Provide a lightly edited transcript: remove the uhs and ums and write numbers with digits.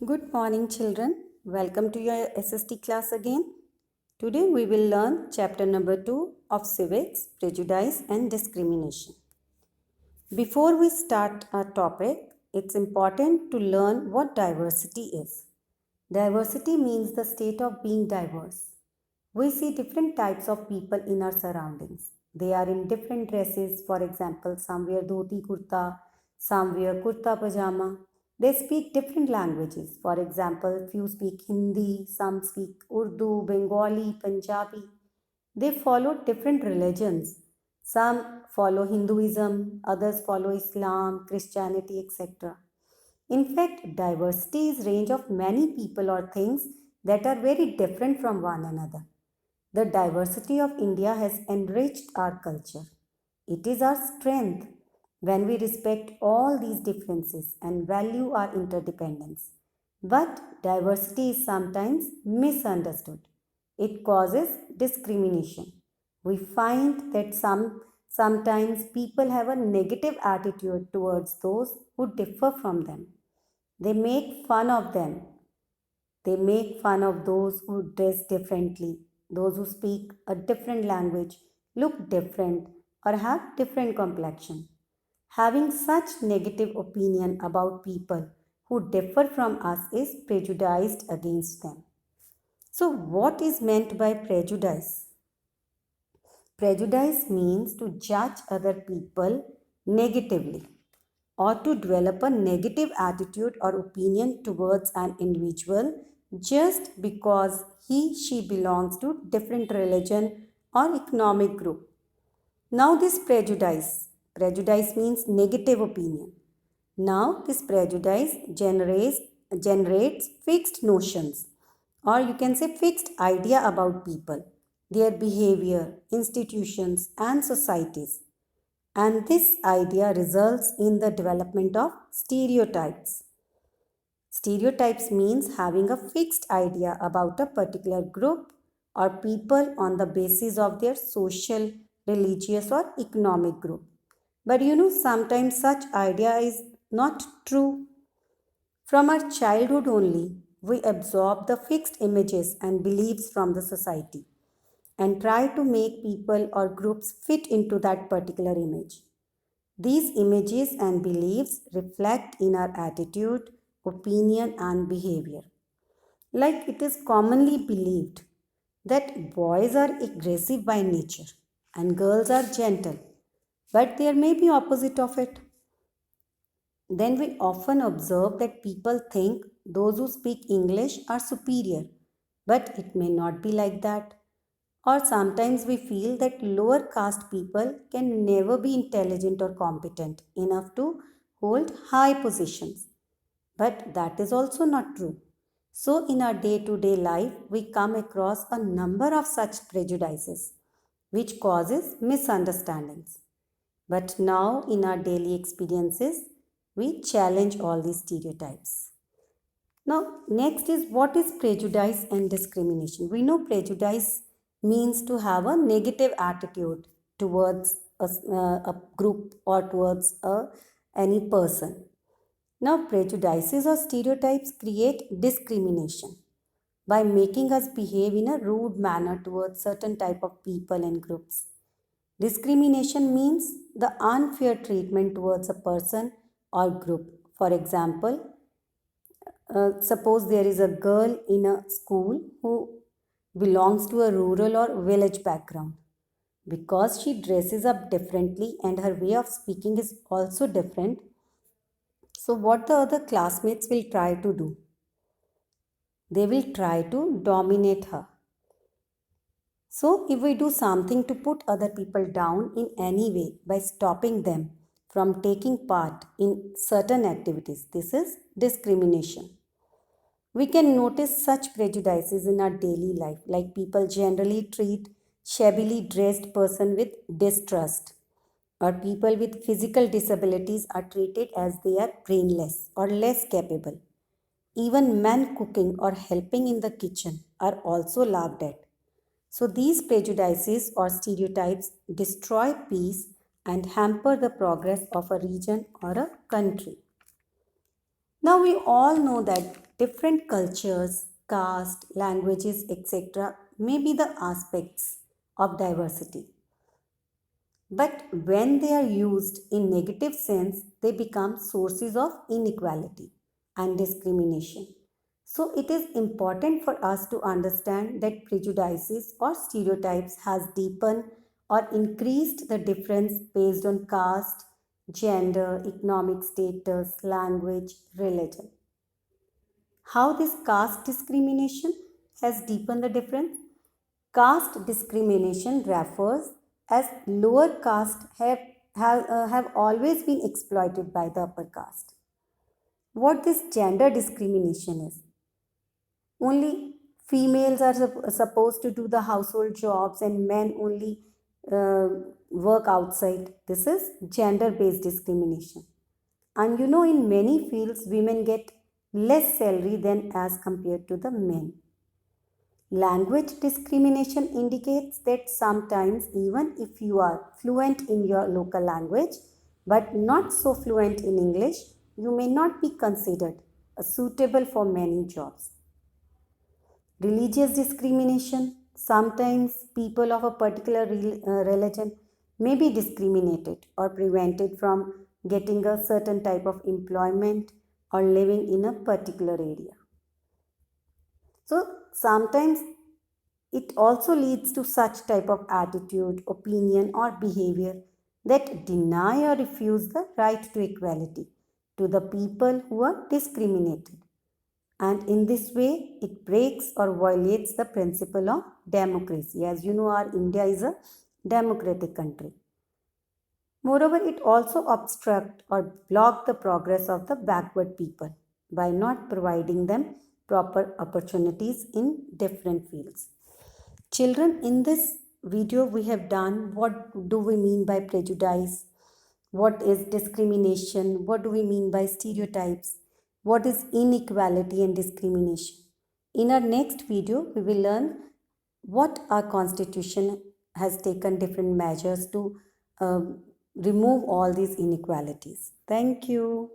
Good morning, children. Welcome to your SST class again. Today we will learn chapter number 2 of Civics, Prejudice and Discrimination. Before we start our topic, it's important to learn what diversity is. Diversity means the state of being diverse. We see different types of people in our surroundings. They are in different dresses. For example, some wear dhoti kurta, some wear kurta pajama. They speak different languages. For example, few speak Hindi, some speak Urdu, Bengali, Punjabi. They follow different religions. Some follow Hinduism, others follow Islam, Christianity, etc. In fact, diversity is range of many people or things that are very different from one another. The diversity of India has enriched our culture. It is our strength when we respect all these differences and value our interdependence. But diversity is sometimes misunderstood. It causes discrimination. We find that sometimes people have a negative attitude towards those who differ from them. They make fun of them. They make fun of those who dress differently, those who speak a different language, look different, or have different complexion. Having such negative opinion about people who differ from us is prejudiced against them. So, what is meant by prejudice? Prejudice means to judge other people negatively or to develop a negative attitude or opinion towards an individual just because she belongs to different religion or economic group. Now this prejudice means negative opinion. Now this prejudice generates fixed notions, or you can say fixed idea about people, their behavior, institutions and societies. And this idea results in the development of stereotypes. Stereotypes means having a fixed idea about a particular group or people on the basis of their social, religious or economic group. But sometimes such idea is not true. From our childhood only, we absorb the fixed images and beliefs from the society and try to make people or groups fit into that particular image. These images and beliefs reflect in our attitude, opinion, and behavior. Like it is commonly believed that boys are aggressive by nature and girls are gentle, but there may be opposite of it. Then we often observe that people think those who speak English are superior, but it may not be like that. Or sometimes we feel that lower caste people can never be intelligent or competent enough to hold high positions. But that is also not true. So, in our day to day life, we come across a number of such prejudices which causes misunderstandings. But now, in our daily experiences, we challenge all these stereotypes. Now, next is what is prejudice and discrimination? We know prejudice means to have a negative attitude towards a group or towards any person. Now, prejudices or stereotypes create discrimination by making us behave in a rude manner towards certain type of people and groups. Discrimination means the unfair treatment towards a person or group. For example, suppose there is a girl in a school who belongs to a rural or village background. Because she dresses up differently and her way of speaking is also different, so what the other classmates will try to do? They will try to dominate her. So, if we do something to put other people down in any way by stopping them from taking part in certain activities, this is discrimination. We can notice such prejudices in our daily life, like people generally treat shabbily dressed person with distrust, or people with physical disabilities are treated as they are brainless or less capable. Even men cooking or helping in the kitchen are also laughed at. So these prejudices or stereotypes destroy peace and hamper the progress of a region or a country. Now we all know that different cultures, caste, languages, etc. may be the aspects of diversity. But when they are used in negative sense, they become sources of inequality and discrimination. So it is important for us to understand that prejudices or stereotypes has deepened or increased the difference based on caste, gender, economic status, language, religion. How this caste discrimination has deepened the difference? Caste discrimination refers as lower caste have always been exploited by the upper caste. What this gender discrimination is? Only females are supposed to do the household jobs and men only uh, work outside. This is gender based discrimination. And you know, in many fields, women get less salary than as compared to the men. Language discrimination indicates that sometimes, even if you are fluent in your local language but not so fluent in English, you may not be considered suitable for many jobs. Religious discrimination. Sometimes people of a particular religion may be discriminated or prevented from getting a certain type of employment or living in a particular area. So sometimes it also leads to such type of attitude, opinion or behavior that deny or refuse the right to equality to the people who are discriminated. And in this way, it breaks or violates the principle of democracy. As you know, our India is a democratic country. Moreover, it also obstruct or block the progress of the backward people by not providing them proper opportunities in different fields. Children, in this video we have done what do we mean by prejudice, what is discrimination, what do we mean by stereotypes, what is inequality and discrimination. In our next video, we will learn what our constitution has taken different measures to remove all these inequalities. Thank you.